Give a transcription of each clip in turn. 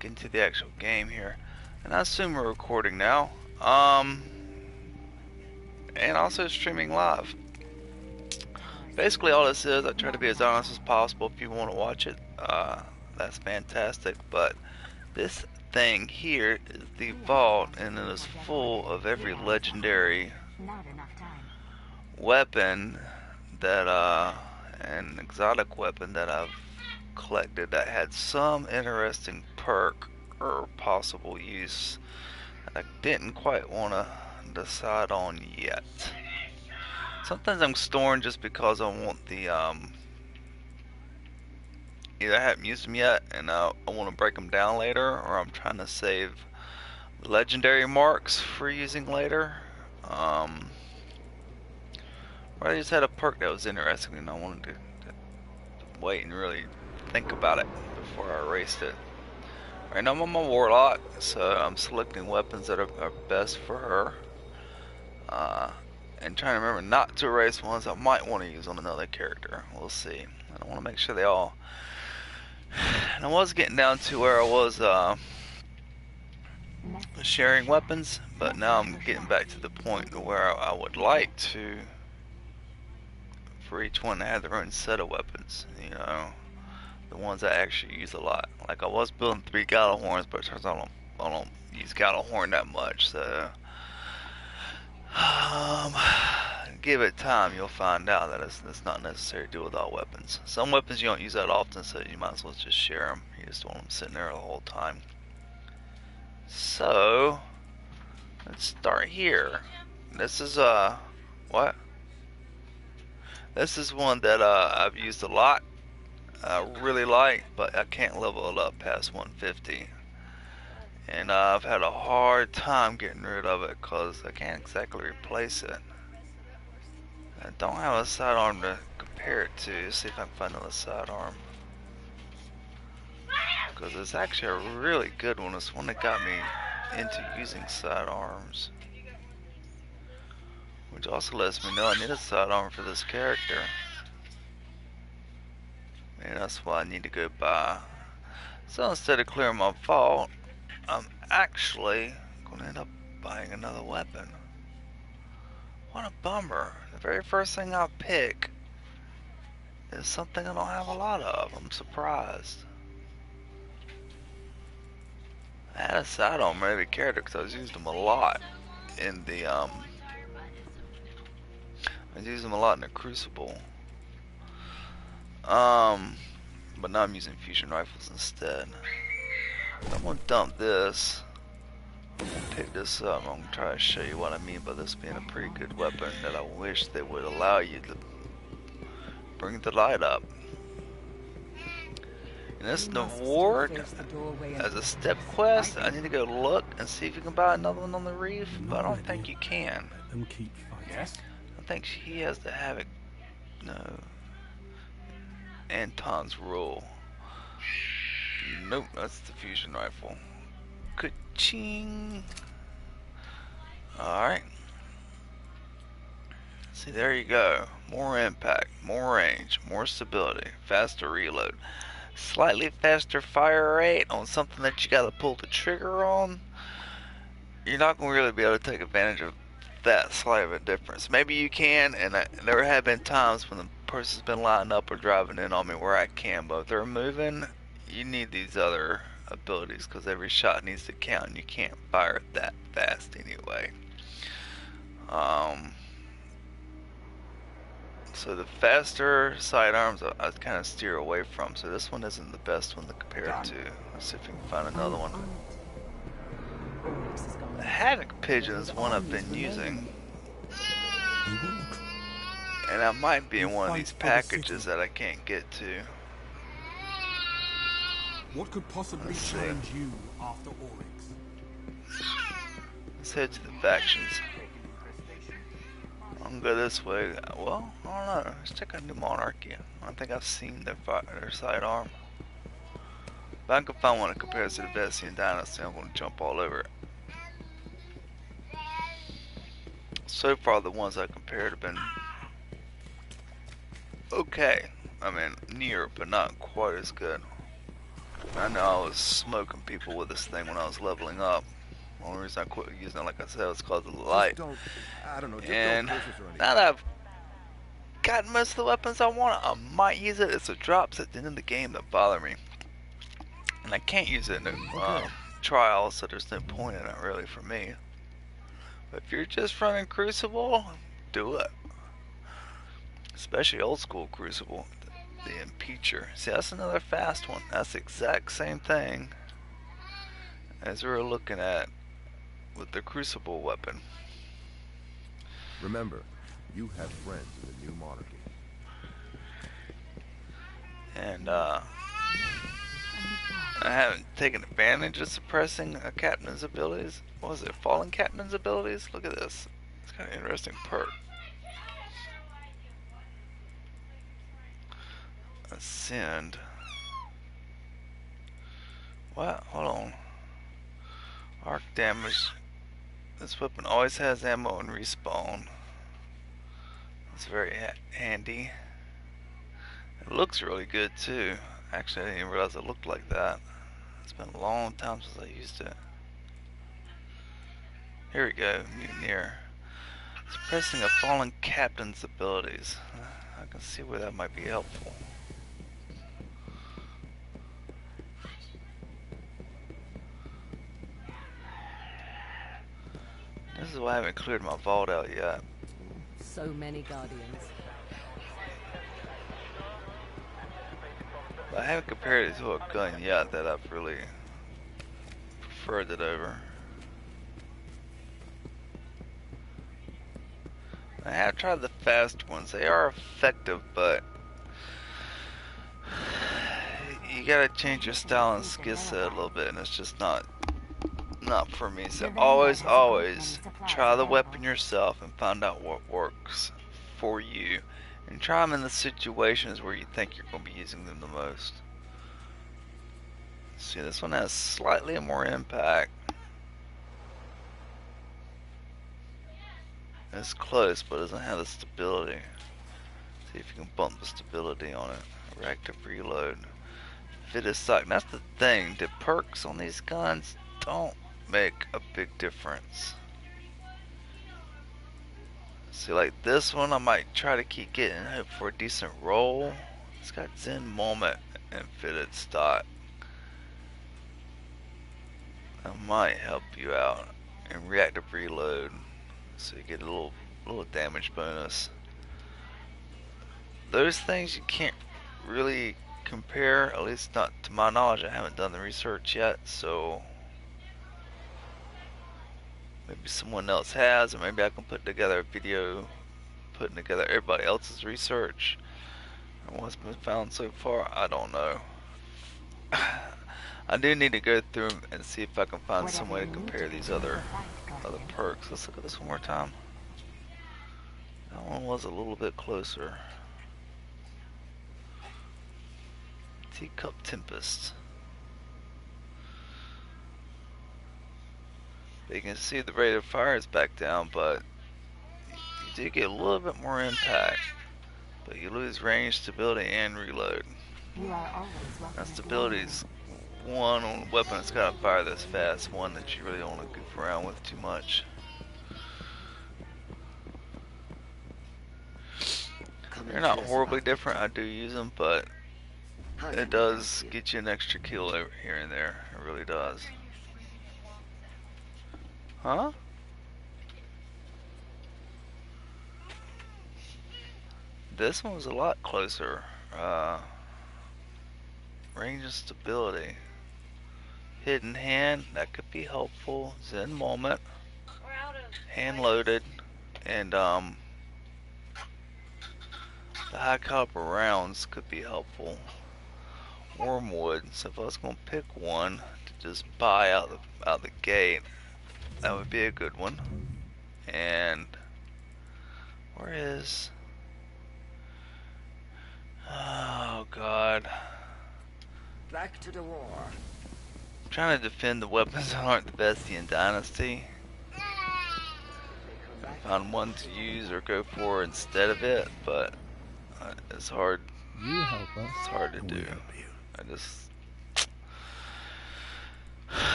get into the actual game here. And I assume we're recording now. And also streaming live. Basically all this is, I try to be as honest as possible. If you want to watch it, that's fantastic. But this thing here is the vault, and it is full of every legendary weapon that, an exotic weapon that I've collected that had some interesting perk or possible use that I didn't quite want to decide on yet. Sometimes I'm storing just because I want the either I haven't used them yet and I want to break them down later, or I'm trying to save legendary marks for using later. Or I just had a perk that was interesting and I wanted to wait and really think about it before I erased it. Right now I'm on my warlock, so I'm selecting weapons that are best for her. And trying to remember not to erase ones I might want to use on another character. We'll see. I want to make sure they all... And I was getting down to where I was sharing weapons, but now I'm getting back to the point where I would like to, for each one to have their own set of weapons, you know, the ones I actually use a lot. Like I was building 3 Gallahorns, but it turns out I don't use Gallahorn that much, so give it time, you'll find out that it's not necessary to do with all weapons. Some weapons you don't use that often, so you might as well just share them. You just don't want them sitting there the whole time. So let's start here. This is what? This is one that I've used a lot. I really like, but I can't level it up past 150. And I've had a hard time getting rid of it because I can't exactly replace it. I don't have a sidearm to compare it to. Let's see if I can find another sidearm. Because it's actually a really good one. It's one that got me into using sidearms. Which also lets me know I need a sidearm for this character. And that's why I need to go buy. So instead of clearing my vault, I'm actually going to end up buying another weapon. What a bummer. The very first thing I pick is something I don't have a lot of. I'm surprised. I had a sidearm for every character because I was using them a lot in the I was using them a lot in the Crucible. But now I'm using fusion rifles instead. I'm gonna dump this. I'm gonna pick this up. I'm gonna try to show you what I mean by this being a pretty good weapon that I wish they would allow you to bring the light up. And this reward as a step quest. I need to go look and see if you can buy another one on the reef, but I don't think you can. I think he has to have it. No. Anton's rule. Nope, that's the fusion rifle. Ka-ching. Alright. See, there you go. More impact, more range, more stability, faster reload, slightly faster fire rate on something that you gotta pull the trigger on. You're not gonna really be able to take advantage of that slight of a difference. Maybe you can, and there have been times when the person's been lining up or driving in on me where I can, but if they're moving, you need these other abilities because every shot needs to count and you can't fire it that fast anyway. So the faster sidearms I kind of steer away from, so this one isn't the best one to compare it to. Let's see if we can find another one. The Havoc Pigeon is one I've been using, and I might be in one of these packages that I can't get to. What could possibly challenge you after Oryx? Let's head to the factions. I'm gonna go this way. Well, I don't know. Let's check out New Monarchy. I don't think I've seen their sidearm. If I can find one that compares to the Vestian Dynasty, I'm gonna jump all over it. So far, the ones I compared have been okay. I mean, near, but not quite as good. I know I was smoking people with this thing when I was leveling up. The only reason I quit using it, like I said, was called the Just light. don't, I don't know, just don't And curse us or now anything. that I've gotten most of the weapons I want, I might use it. It's the drops at the end of the game that bother me. And I can't use it in the Okay. trials, so there's no point in it really for me. But if you're just running Crucible, do it. Especially old school Crucible. The Impeacher. See, that's another fast one. That's the exact same thing as we were looking at with the Crucible weapon. Remember, you have friends in the new monarchy. And I haven't taken advantage of suppressing a captain's abilities. What was it? Fallen captain's abilities? Look at this. It's kind of interesting perk. Ascend. What? Hold on. Arc damage. This weapon always has ammo and respawn. It's very handy. It looks really good too. Actually, I didn't even realize it looked like that. It's been a long time since I used it. Here we go, Mutineer. Suppressing a fallen captain's abilities. I can see where that might be helpful. This is why I haven't cleared my vault out yet. So many guardians. But I haven't compared it to a gun yet that I've really preferred it over. I have tried the fast ones. They are effective, but you gotta change your style and skill set a little bit, and it's just not for me. So always try the weapon yourself and find out what works for you, and try them in the situations where you think you're going to be using them the most. See, this one has slightly more impact. It's close, but it doesn't have the stability. See if you can bump the stability on it. Reactive reload. Fit a sight. That's the thing. The perks on these guns don't make a big difference. See, like this one, I might try to keep getting hope for a decent roll. It's got Zen Moment and Fitted Stock. That might help you out. And Reactive Reload, so you get a little damage bonus. Those things you can't really compare, at least not to my knowledge. I haven't done the research yet, so maybe someone else has, or maybe I can put together a video putting together everybody else's research and what's been found so far. I don't know. I do need to go through and see if I can find some way to compare these other perks. Let's look at this one more time. That one was a little bit closer. Teacup Tempest. You can see the rate of fire is back down, but you do get a little bit more impact. But you lose range, stability, and reload. Now stability's one on a weapon that's got to fire this fast, one that you really don't want to goof around with too much. They're not horribly different. I do use them, but it does get you an extra kill over here and there. It really does. Huh? This one was a lot closer. Range and stability. Hidden hand, that could be helpful. Zen Moment. Hand loaded. And the high caliber rounds could be helpful. Wormwood. So if I was going to pick one to just buy out the gate, that would be a good one. And where is? Oh God. Back to the war. I'm trying to defend the weapons that aren't the best in Dynasty. Find one to use or go for instead of it, but it's hard. You help us. It's hard to and we do. help you. I just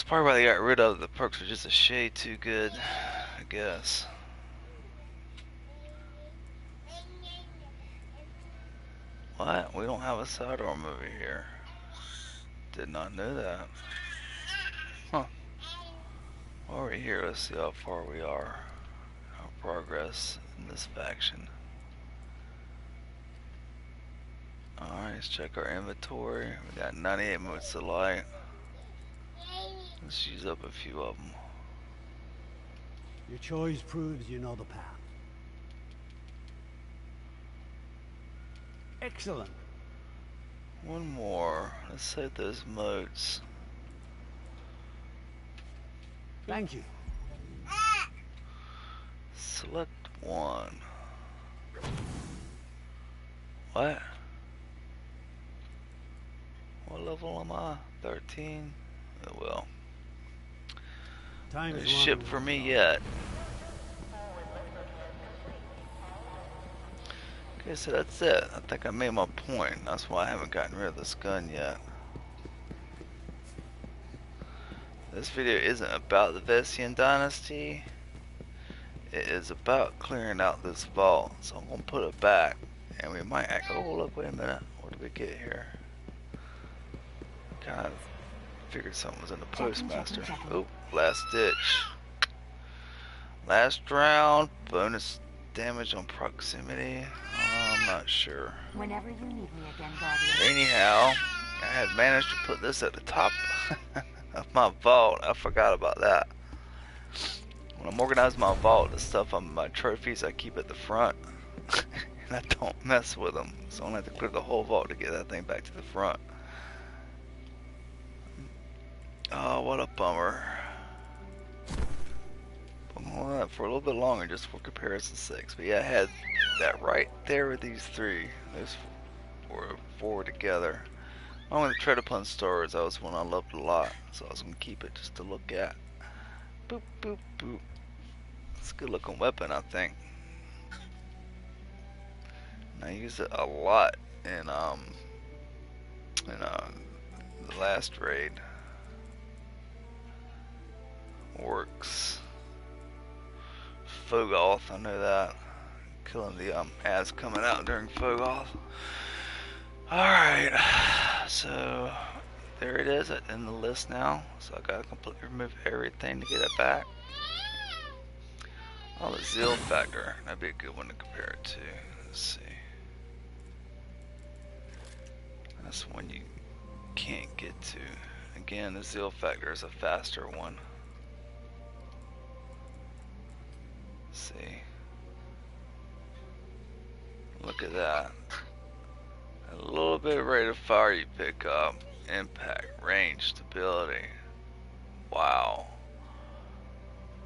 probably why they got rid of the perks. Were just a shade too good, I guess. What? We don't have a sidearm over here. Did not know that. Huh. While we're here, let's see how far we are. Our progress in this faction. Alright, let's check our inventory. We got 98 minutes of light. Let's use up a few of them. Your choice proves you know the path. Excellent. One more. Let's save those motes. Thank you. Select one. What? What level am I? 13? Oh well. Time No is ship running for out, me dog. yet. Okay, so that's it. I think I made my point. That's why I haven't gotten rid of this gun yet. This video isn't about the Vesian Dynasty. It is about clearing out this vault. So I'm going to put it back. And we might act. Oh, look, wait a minute. What did we get here? Kind of figured something was in the postmaster. Oh, last ditch. Last round. Bonus damage on proximity. I'm not sure. Whenever you need me again, Guardian. Anyhow, I had managed to put this at the top of my vault. I forgot about that. When I'm organizing my vault, the stuff on my trophies I keep at the front. And I don't mess with them. So I don't have to clear the whole vault to get that thing back to the front. Oh, what a bummer. I'm holding that for a little bit longer just for comparison's sake. But yeah, I had that right there with these three. Those four together. Along with the Tread Upon Stars, that was one I loved a lot. So I was going to keep it just to look at. Boop, boop, boop. It's a good looking weapon, I think. And I used it a lot in the last raid. Works. Fogoth, I know that. Killing the ads coming out during Fogoth. Alright, so there it is in the list now. So I gotta completely remove everything to get it back. Oh, the zeal factor. That'd be a good one to compare it to. Let's see. That's one you can't get to. Again, the zeal factor is a faster one. Let's see. Look at that. A little bit of rate of fire you pick up. Impact, range, stability. Wow.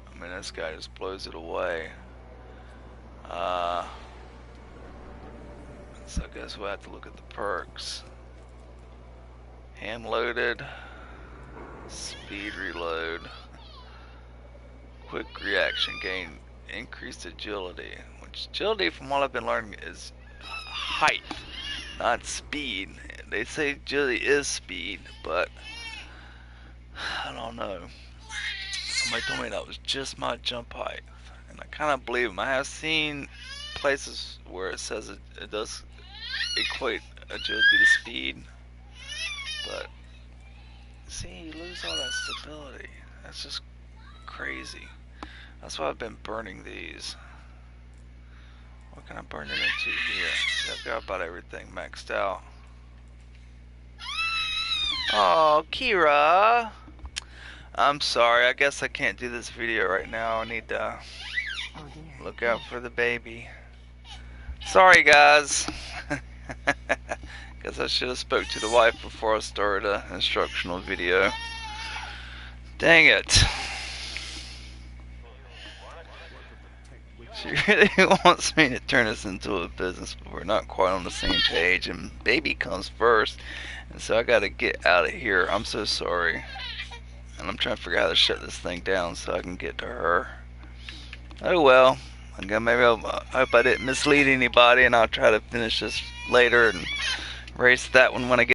I mean, this guy just blows it away. So I guess we'll have to look at the perks. Hand loaded. Speed reload. Quick reaction gain. Increased agility. Which agility, from what I've been learning, is height, not speed. They say agility is speed, but I don't know. Somebody told me that was just my jump height, and I kind of believe them. I have seen places where it says it does equate agility to speed, but see, you lose all that stability. That's just crazy. That's why I've been burning these. What can I burn it into here? See, I've got about everything maxed out. Oh, Kira! I'm sorry, I guess I can't do this video right now. I need to look out for the baby. Sorry, guys. Guess I should have spoke to the wife before I started an instructional video. Dang it. She really wants me to turn this into a business, but we're not quite on the same page, and baby comes first, and so I gotta get out of here. I'm so sorry. And I'm trying to figure out how to shut this thing down so I can get to her. Oh well. Maybe I hope I didn't mislead anybody, and I'll try to finish this later and erase that one when I get